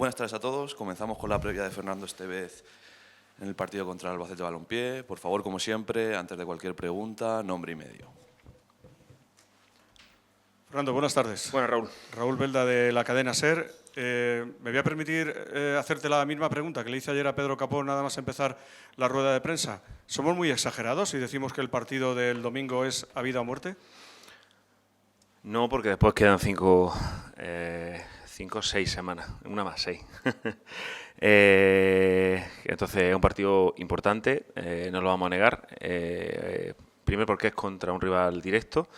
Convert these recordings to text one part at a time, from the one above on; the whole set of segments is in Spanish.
Buenas tardes a todos. Comenzamos con la previa de Fernando Estevez en el partido contra el Albacete Balompié. Por favor, como siempre, antes de cualquier pregunta, nombre y medio. Fernando, buenas tardes. Buenas, Raúl. Raúl Belda, de la cadena SER. Me voy a permitir hacerte la misma pregunta que le hice ayer a Pedro Capó nada más empezar la rueda de prensa. ¿Somos muy exagerados si decimos que el partido del domingo es a vida o muerte? No, porque después quedan 5 o 6 semanas, una más, 6. Entonces es un partido importante, no lo vamos a negar. Primero porque es contra un rival directo.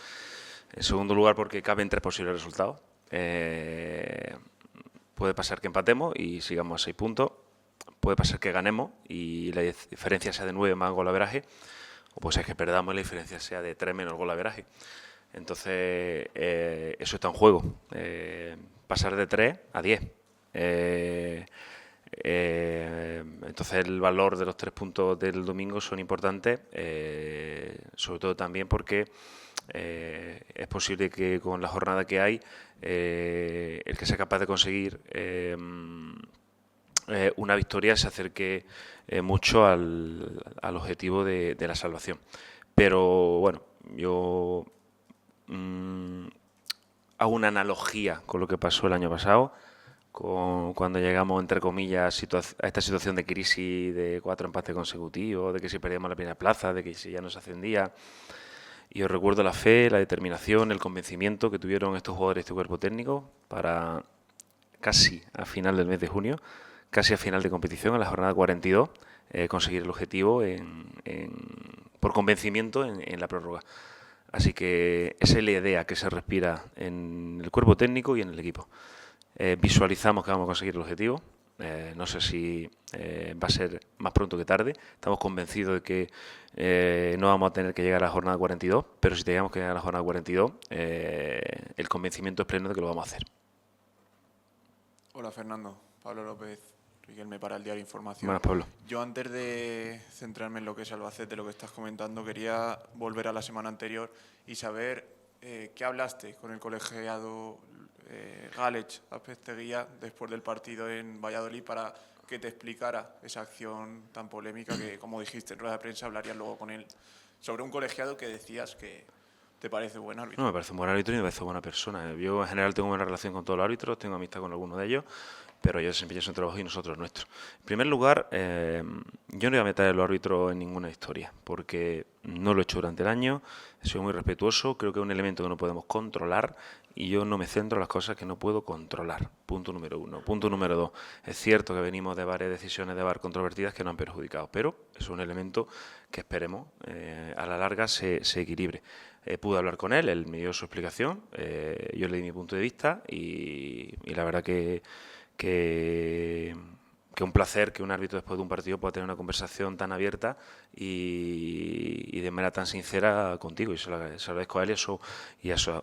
En segundo lugar porque caben 3 posibles resultados. Puede pasar que empatemos y sigamos a 6 puntos. Puede pasar que ganemos y la diferencia sea de 9 más golaveraje. O puede ser que perdamos y la diferencia sea de 3 menos golaveraje. Entonces, eso está en juego. Pasar de 3 a 10. Entonces, el valor de los 3 puntos del domingo son importantes, sobre todo también porque es posible que con la jornada que hay, el que sea capaz de conseguir una victoria se acerque mucho al objetivo de la salvación. Pero bueno, yo hago una analogía con lo que pasó el año pasado, cuando llegamos, entre comillas, a esta situación de crisis de 4 empates consecutivos, de que si perdíamos la primera plaza, de que si ya no se ascendía. Y os recuerdo la fe, la determinación, el convencimiento que tuvieron estos jugadores, este cuerpo técnico, para casi a final del mes de junio, casi a final de competición, en la jornada 42, conseguir el objetivo por convencimiento en la prórroga. Así que esa es la idea que se respira en el cuerpo técnico y en el equipo. Visualizamos que vamos a conseguir el objetivo. No sé si va a ser más pronto que tarde. Estamos convencidos de que no vamos a tener que llegar a la jornada 42, pero si tenemos que llegar a la jornada 42, el convencimiento es pleno de que lo vamos a hacer. Hola Fernando, Pablo López Riquelme para el Diario Información. Buenas, Pablo. Yo antes de centrarme en lo que es Albacete, lo que estás comentando, quería volver a la semana anterior y saber qué hablaste con el colegiado Gálech Azpeitia después del partido en Valladolid para que te explicara esa acción tan polémica que, como dijiste en rueda de prensa, hablarías luego con él sobre un colegiado que decías que te parece buen árbitro. No, me parece un buen árbitro y me parece buena persona. Yo en general tengo buena relación con todos los árbitros, tengo amistad con algunos de ellos, pero ellos desempeñan su trabajo y nosotros el nuestro. En primer lugar, yo no voy a meter a los árbitros en ninguna historia, porque no lo he hecho durante el año, he sido muy respetuoso, creo que es un elemento que no podemos controlar y yo no me centro en las cosas que no puedo controlar. Punto número 1. Punto número 2. Es cierto que venimos de varias decisiones de VAR controvertidas que nos han perjudicado, pero es un elemento que esperemos a la larga se equilibre. Pude hablar con él, él me dio su explicación, yo le di mi punto de vista y la verdad que un placer que un árbitro después de un partido pueda tener una conversación tan abierta y de manera tan sincera contigo. Y se lo agradezco a él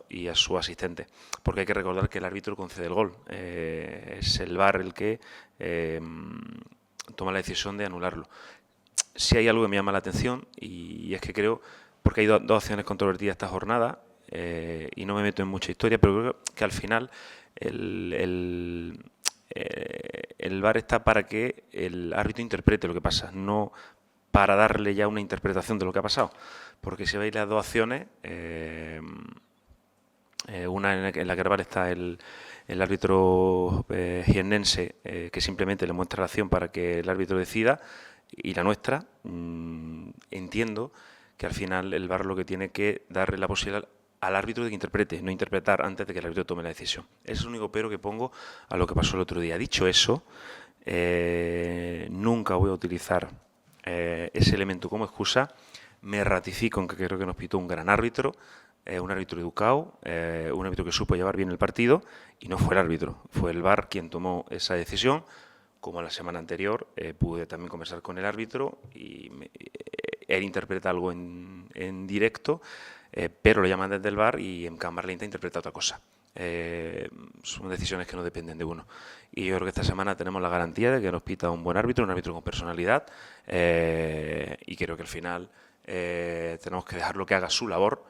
y a su asistente. Porque hay que recordar que el árbitro concede el gol. Es el VAR el que toma la decisión de anularlo. Si hay algo que me llama la atención y es que creo, porque hay dos acciones controvertidas esta jornada, y no me meto en mucha historia, pero creo que al final el VAR está para que el árbitro interprete lo que pasa, no para darle ya una interpretación de lo que ha pasado. Porque si veis las dos acciones, una en la que está el árbitro jiennense, que simplemente le muestra la acción para que el árbitro decida, y la nuestra, entiendo que al final el VAR lo que tiene que darle la posibilidad al árbitro de que interprete, no interpretar antes de que el árbitro tome la decisión. Ese es el único pero que pongo a lo que pasó el otro día. Dicho eso, nunca voy a utilizar ese elemento como excusa. Me ratifico en que creo que nos pitó un gran árbitro, un árbitro educado, un árbitro que supo llevar bien el partido, y no fue el árbitro, fue el VAR quien tomó esa decisión. Como la semana anterior, pude también conversar con el árbitro y él interpreta algo en directo, pero lo llaman desde el VAR y en cámara lenta interpreta otra cosa. Son decisiones que no dependen de uno. Y yo creo que esta semana tenemos la garantía de que nos pita un buen árbitro, un árbitro con personalidad, y creo que al final tenemos que dejarlo que haga su labor,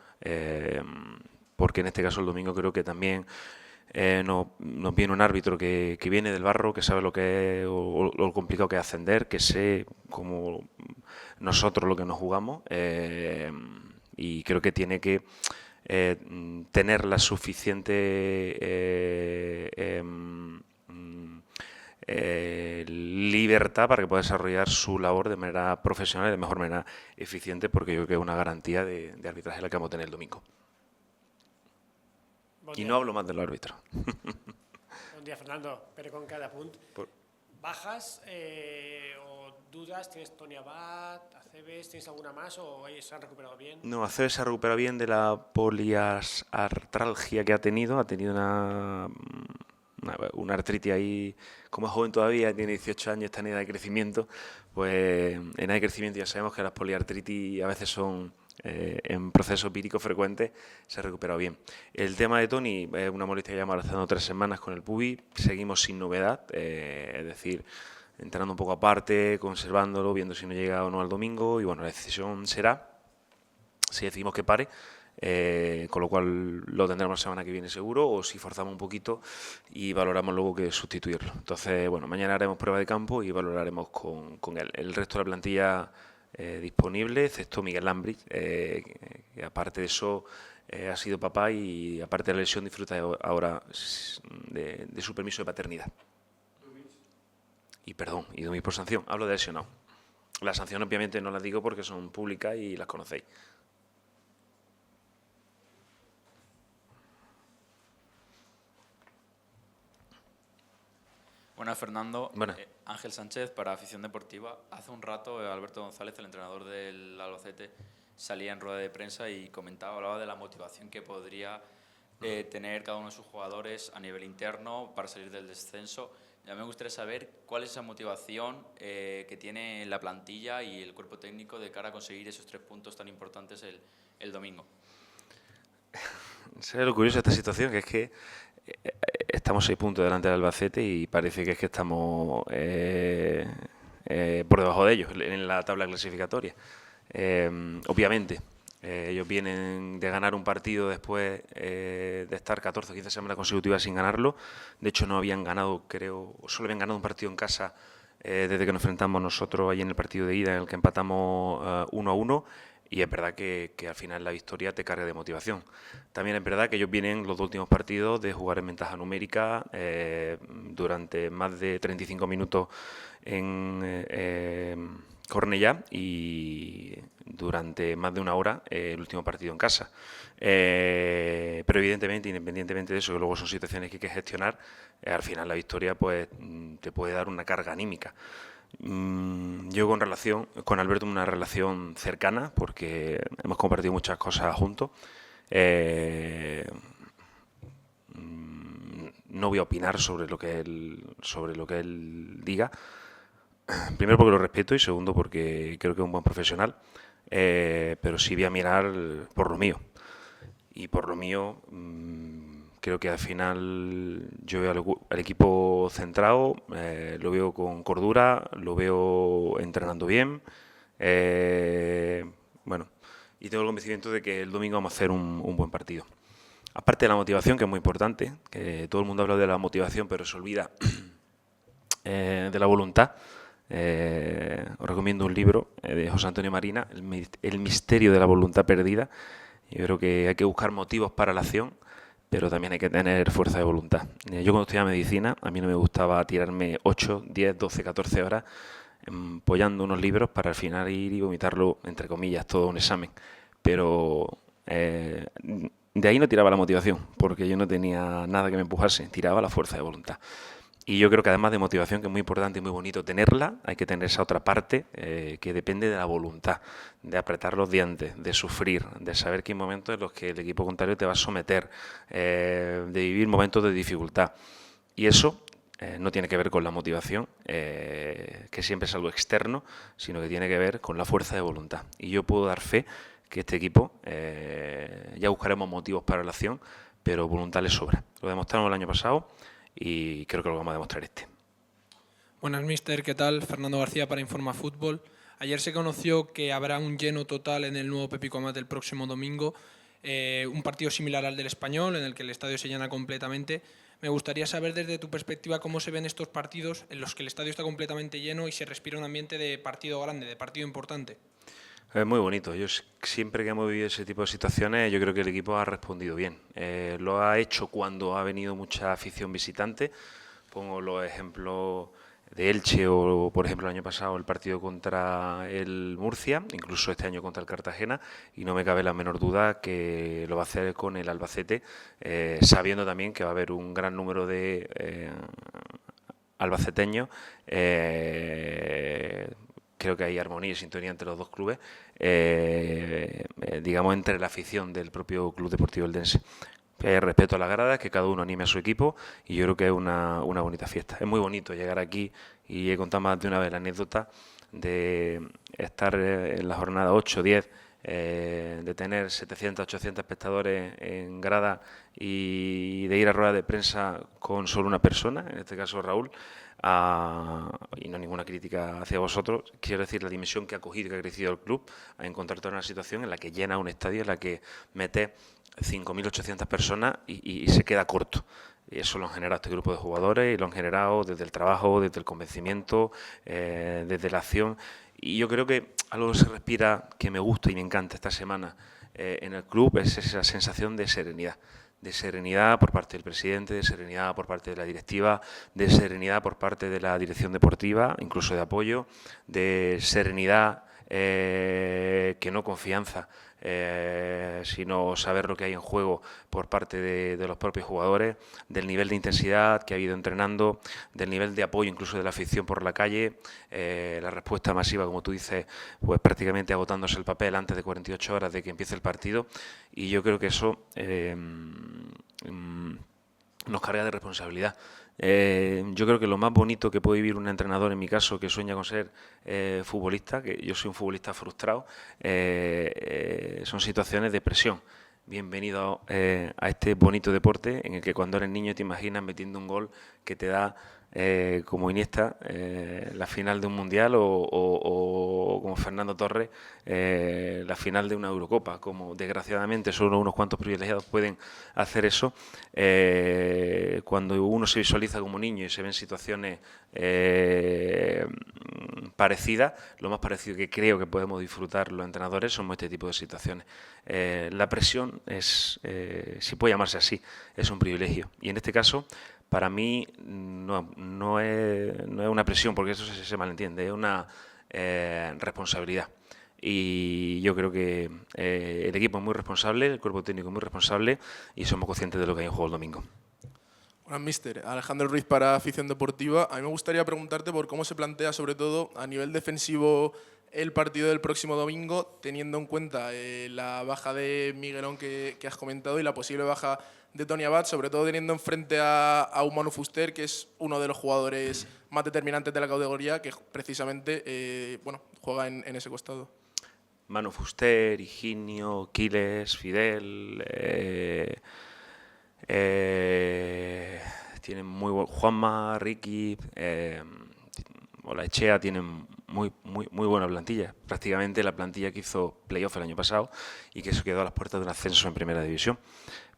porque en este caso el domingo creo que también nos viene un árbitro que viene del barro, que sabe lo que es o lo complicado que es ascender, que sé como nosotros lo que nos jugamos, y creo que tiene que tener la suficiente libertad para que pueda desarrollar su labor de manera profesional y de mejor manera eficiente, porque yo creo que es una garantía de arbitraje la que vamos a tener el domingo. Y no hablo más de los árbitros. Bon dia, Fernando. Pere con cada punt. ¿Bajas o dudas? ¿Tienes Tony Abad, Aceves? ¿Tienes alguna más o se han recuperado bien? No, Aceves se ha recuperado bien de la poliartralgia que ha tenido. Ha tenido una artritis ahí, como es joven todavía, tiene 18 años, está en edad de crecimiento. Pues en edad de crecimiento ya sabemos que las poliartritis a veces son en procesos víricos frecuentes, se ha recuperado bien. El tema de Tony es una molestia que llevamos hace 3 semanas con el pubi, seguimos sin novedad, es decir, entrenando un poco aparte, conservándolo, viendo si no llega o no al domingo, y bueno, la decisión será si decidimos que pare, con lo cual lo tendremos la semana que viene seguro, o si forzamos un poquito y valoramos luego que sustituirlo. Entonces, bueno, mañana haremos prueba de campo y valoraremos con él. El resto de la plantilla disponible, excepto Miguel Lambrit, que aparte de eso ha sido papá y aparte de la lesión disfruta ahora de su permiso de paternidad. Y perdón, y Dumis por sanción, hablo de lesionado. Las sanciones obviamente no las digo porque son públicas y las conocéis. Buenas, Fernando. Buenas. Ángel Sánchez, para Afición Deportiva. Hace un rato Alberto González, el entrenador del Albacete, salía en rueda de prensa y hablaba de la motivación que podría tener cada uno de sus jugadores a nivel interno para salir del descenso. Ya me gustaría saber cuál es esa motivación que tiene la plantilla y el cuerpo técnico de cara a conseguir esos 3 puntos tan importantes el domingo. ¿Sabes lo curioso de esta situación? Que es que estamos 6 puntos delante del Albacete y parece que es que estamos por debajo de ellos en la tabla clasificatoria. Obviamente, ellos vienen de ganar un partido después de estar 14 o 15 semanas consecutivas sin ganarlo. De hecho, no habían ganado, creo, solo habían ganado un partido en casa desde que nos enfrentamos nosotros allí en el partido de ida, en el que empatamos 1-1. Y es verdad que al final la victoria te carga de motivación. También es verdad que ellos vienen los 2 últimos partidos de jugar en ventaja numérica durante más de 35 minutos en Cornellá y durante más de 1 hora el último partido en casa. Pero evidentemente, independientemente de eso, que luego son situaciones que hay que gestionar, al final la victoria pues te puede dar una carga anímica. Yo con Alberto una relación cercana porque hemos compartido muchas cosas juntos. No voy a opinar sobre lo que él diga. Primero porque lo respeto y segundo porque creo que es un buen profesional. Pero sí voy a mirar por lo mío. Y por lo mío creo que al final yo veo al equipo centrado, lo veo con cordura, lo veo entrenando bien. Bueno, y tengo el convencimiento de que el domingo vamos a hacer un buen partido. Aparte de la motivación, que es muy importante, que todo el mundo habla de la motivación, pero se olvida de la voluntad. Os recomiendo un libro de José Antonio Marina, El misterio de la voluntad perdida. Yo creo que hay que buscar motivos para la acción, pero también hay que tener fuerza de voluntad. Yo cuando estudiaba medicina, a mí no me gustaba tirarme 8, 10, 12, 14 horas empollando unos libros para al final ir y vomitarlo, entre comillas, todo un examen. Pero de ahí no tiraba la motivación, porque yo no tenía nada que me empujase, tiraba la fuerza de voluntad. Y yo creo que además de motivación, que es muy importante y muy bonito tenerla, hay que tener esa otra parte que depende de la voluntad, de apretar los dientes, de sufrir, de saber que hay momentos en los que el equipo contrario te va a someter, de vivir momentos de dificultad. Y eso no tiene que ver con la motivación, que siempre es algo externo, sino que tiene que ver con la fuerza de voluntad. Y yo puedo dar fe que este equipo, ya buscaremos motivos para la acción, pero voluntad le sobra. Lo demostramos el año pasado y creo que lo vamos a demostrar este. Buenas, mister, ¿qué tal? Fernando García para Informa Fútbol. Ayer se conoció que habrá un lleno total en el nuevo Pepico Amat el próximo domingo, un partido similar al del Español, en el que el estadio se llena completamente. Me gustaría saber desde tu perspectiva cómo se ven estos partidos en los que el estadio está completamente lleno y se respira un ambiente de partido grande, de partido importante. Es muy bonito. Yo siempre que hemos vivido ese tipo de situaciones, yo creo que el equipo ha respondido bien. Lo ha hecho cuando ha venido mucha afición visitante. Pongo los ejemplos de Elche o, por ejemplo, el año pasado el partido contra el Murcia, incluso este año contra el Cartagena, y no me cabe la menor duda que lo va a hacer con el Albacete, sabiendo también que va a haber un gran número de albaceteños. Creo que hay armonía y sintonía entre los dos clubes, digamos, entre la afición del propio Club Deportivo Eldense. Que haya respeto a las gradas, que cada uno anime a su equipo, y yo creo que es una bonita fiesta. Es muy bonito llegar aquí, y he contado más de una vez la anécdota de estar en la jornada 8, 10, de tener 700, 800 espectadores en grada y de ir a rueda de prensa con solo una persona, en este caso Raúl, y no ninguna crítica hacia vosotros, quiero decir la dimensión que ha cogido y que ha crecido el club, a encontrarte en una situación en la que llena un estadio, en la que mete 5.800 personas y se queda corto. Y eso lo han generado este grupo de jugadores y lo han generado desde el trabajo, desde el convencimiento, desde la acción. Y yo creo que algo que se respira, que me gusta y me encanta esta semana en el club, es esa sensación de serenidad. De serenidad por parte del presidente, de serenidad por parte de la directiva, de serenidad por parte de la dirección deportiva, incluso de apoyo, de serenidad que no confianza, sino saber lo que hay en juego por parte de los propios jugadores, del nivel de intensidad que ha habido entrenando, del nivel de apoyo incluso de la afición por la calle, la respuesta masiva, como tú dices, pues prácticamente agotándose el papel antes de 48 horas de que empiece el partido, y yo creo que eso nos carga de responsabilidad. Yo creo que lo más bonito que puede vivir un entrenador, en mi caso, que sueña con ser futbolista, que yo soy un futbolista frustrado, son situaciones de presión. Bienvenido a este bonito deporte en el que cuando eres niño te imaginas metiendo un gol que te da, como Iniesta, la final de un Mundial o como Fernando Torres, la final de una Eurocopa. Como desgraciadamente solo unos cuantos privilegiados pueden hacer eso, cuando uno se visualiza como niño y se ven situaciones parecidas, lo más parecido que creo que podemos disfrutar los entrenadores somos este tipo de situaciones. La presión es, si puede llamarse así, es un privilegio. Y en este caso, para mí no es una presión, porque eso se malentiende, es una responsabilidad. Y yo creo que el equipo es muy responsable, el cuerpo técnico es muy responsable y somos conscientes de lo que hay en juego el domingo. Buenas, míster. Alejandro Ruiz para Afición Deportiva. A mí me gustaría preguntarte por cómo se plantea, sobre todo a nivel defensivo, el partido del próximo domingo, teniendo en cuenta la baja de Miguelón que has comentado y la posible baja de Tony Abad, sobre todo teniendo enfrente a un Manu Fuster, que es uno de los jugadores más determinantes de la categoría, que precisamente juega en ese costado. Manu Fuster, Higinio, Quiles, Fidel, tienen muy buen, Juanma, Ricky, Olaechea, tienen muy buena plantilla. Prácticamente la plantilla que hizo playoff el año pasado y que se quedó a las puertas de un ascenso en primera división.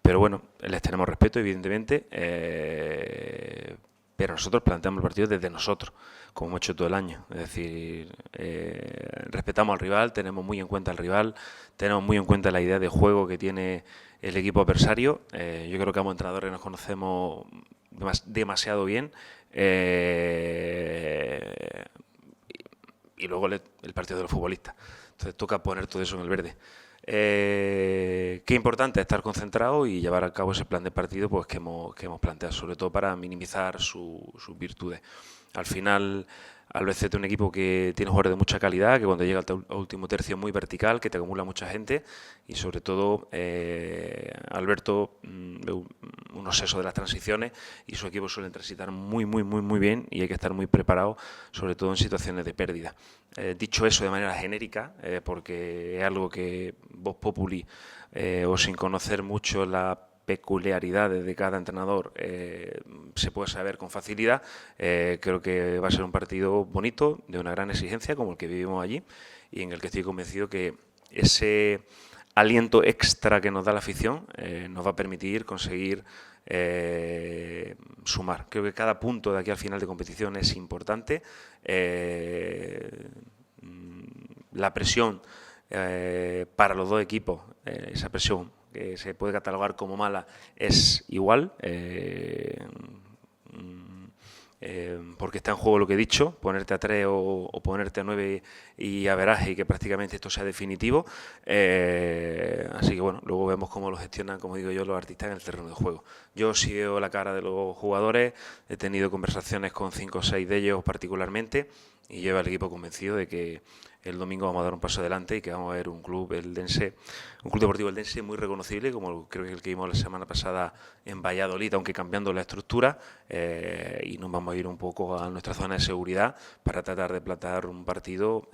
Pero bueno, les tenemos respeto, evidentemente, pero nosotros planteamos el partido desde nosotros, como hemos hecho todo el año. Es decir, respetamos al rival, tenemos muy en cuenta al rival, tenemos muy en cuenta la idea de juego que tiene el equipo adversario. Yo creo que como entrenadores nos conocemos demasiado bien. Y luego el partido de los futbolistas. Entonces toca poner todo eso en el verde. Qué importante es estar concentrado y llevar a cabo ese plan de partido pues que hemos planteado, sobre todo para minimizar sus virtudes. Al final, Albacete es un equipo que tiene jugadores de mucha calidad, que cuando llega al último tercio es muy vertical, que te acumula mucha gente y sobre todo Alberto, un obseso de las transiciones y su equipo suelen transitar muy bien y hay que estar muy preparado, sobre todo en situaciones de pérdida. Dicho eso de manera genérica, porque es algo que Vox Populi o sin conocer mucho la peculiaridades de cada entrenador se puede saber con facilidad. Creo que va a ser un partido bonito, de una gran exigencia como el que vivimos allí y en el que estoy convencido que ese aliento extra que nos da la afición nos va a permitir conseguir sumar. Creo que cada punto de aquí al final de competición es importante. La presión para los dos equipos, esa presión que se puede catalogar como mala, es igual. Porque está en juego lo que he dicho, ponerte a 3 o ponerte a 9 y a veraje y que prácticamente esto sea definitivo. Así que bueno, luego vemos cómo lo gestionan, como digo yo, los artistas en el terreno de juego. Yo sí veo la cara de los jugadores, he tenido conversaciones con 5 o 6 de ellos particularmente y llevo al equipo convencido de que el domingo vamos a dar un paso adelante y que vamos a ver un club deportivo eldense muy reconocible, como creo que el que vimos la semana pasada en Valladolid, aunque cambiando la estructura, y nos vamos a ir un poco a nuestra zona de seguridad para tratar de plantar un partido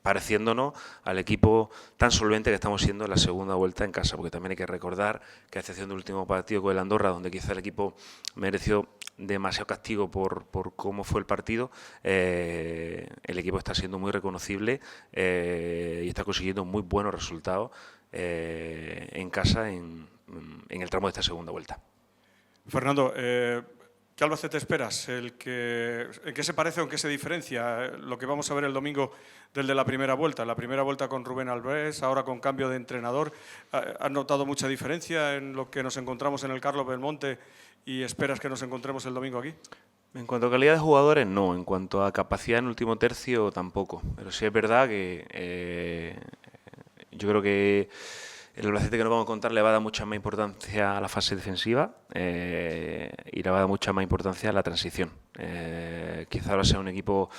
pareciéndonos al equipo tan solvente que estamos siendo en la segunda vuelta en casa, porque también hay que recordar que a excepción del último partido con el Andorra, donde quizá el equipo mereció demasiado castigo por cómo fue el partido, el equipo está siendo muy reconocible y está consiguiendo muy buenos resultados en casa en el tramo de esta segunda vuelta. Fernando, ¿qué Albacete esperas? ¿En qué se parece o en qué se diferencia lo que vamos a ver el domingo del de la primera vuelta? La primera vuelta con Rubén Albés, ahora con cambio de entrenador. ¿Has notado mucha diferencia en lo que nos encontramos en el Carlos Belmonte y esperas que nos encontremos el domingo aquí? En cuanto a calidad de jugadores, no. En cuanto a capacidad en último tercio, tampoco. Pero sí es verdad que yo creo que el Albacete que nos vamos a encontrar le va a dar mucha más importancia a la fase defensiva y le va a dar mucha más importancia a la transición. Quizá ahora sea un equipo,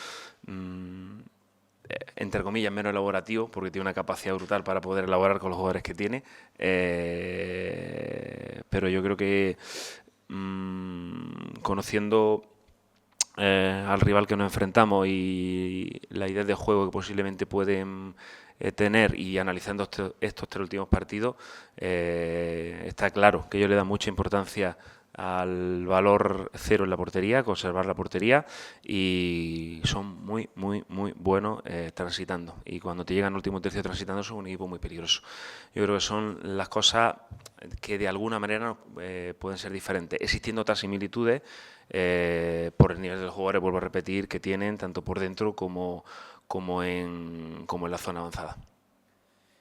entre comillas, menos elaborativo, porque tiene una capacidad brutal para poder elaborar con los jugadores que tiene. Pero yo creo que conociendo al rival que nos enfrentamos y la idea de juego que posiblemente pueden tener y analizando estos 3 últimos partidos, está claro que ellos le dan mucha importancia al valor 0 en la portería, conservar la portería, y son muy buenos transitando, y cuando te llegan al último tercio transitando son un equipo muy peligroso. Yo creo que son las cosas que de alguna manera pueden ser diferentes, existiendo otras similitudes por el nivel de los jugadores, vuelvo a repetir, que tienen tanto por dentro como en la zona avanzada.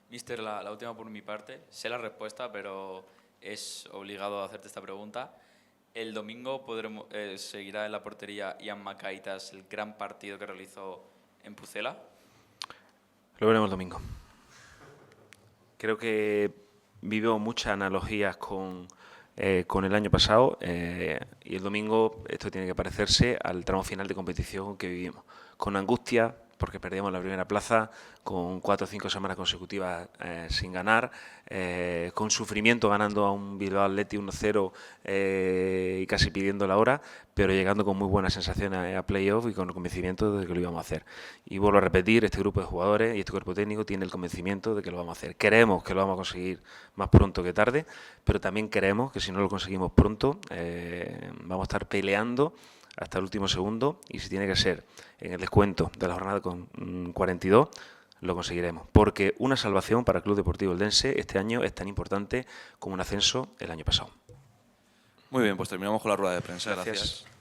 Mister, la última por mi parte. Sé la respuesta, pero es obligado a hacerte esta pregunta. El domingo seguirá en la portería Ian Mackay tras el gran partido que realizó en Pucela. Lo veremos el domingo. Creo que vivo muchas analogías con el año pasado y el domingo esto tiene que parecerse al tramo final de competición que vivimos. Con angustia, porque perdíamos la primera plaza, con 4 o 5 semanas consecutivas sin ganar, con sufrimiento ganando a un Bilbao Athletic 1-0 y casi pidiendo la hora, pero llegando con muy buenas sensaciones a playoff y con el convencimiento de que lo íbamos a hacer. Y vuelvo a repetir, este grupo de jugadores y este cuerpo técnico tiene el convencimiento de que lo vamos a hacer. Creemos que lo vamos a conseguir más pronto que tarde, pero también creemos que si no lo conseguimos pronto, vamos a estar peleando hasta el último segundo, y si tiene que ser en el descuento de la jornada con 42, lo conseguiremos. Porque una salvación para el Club Deportivo Eldense este año es tan importante como un ascenso el año pasado. Muy bien, pues terminamos con la rueda de prensa. Gracias. Gracias.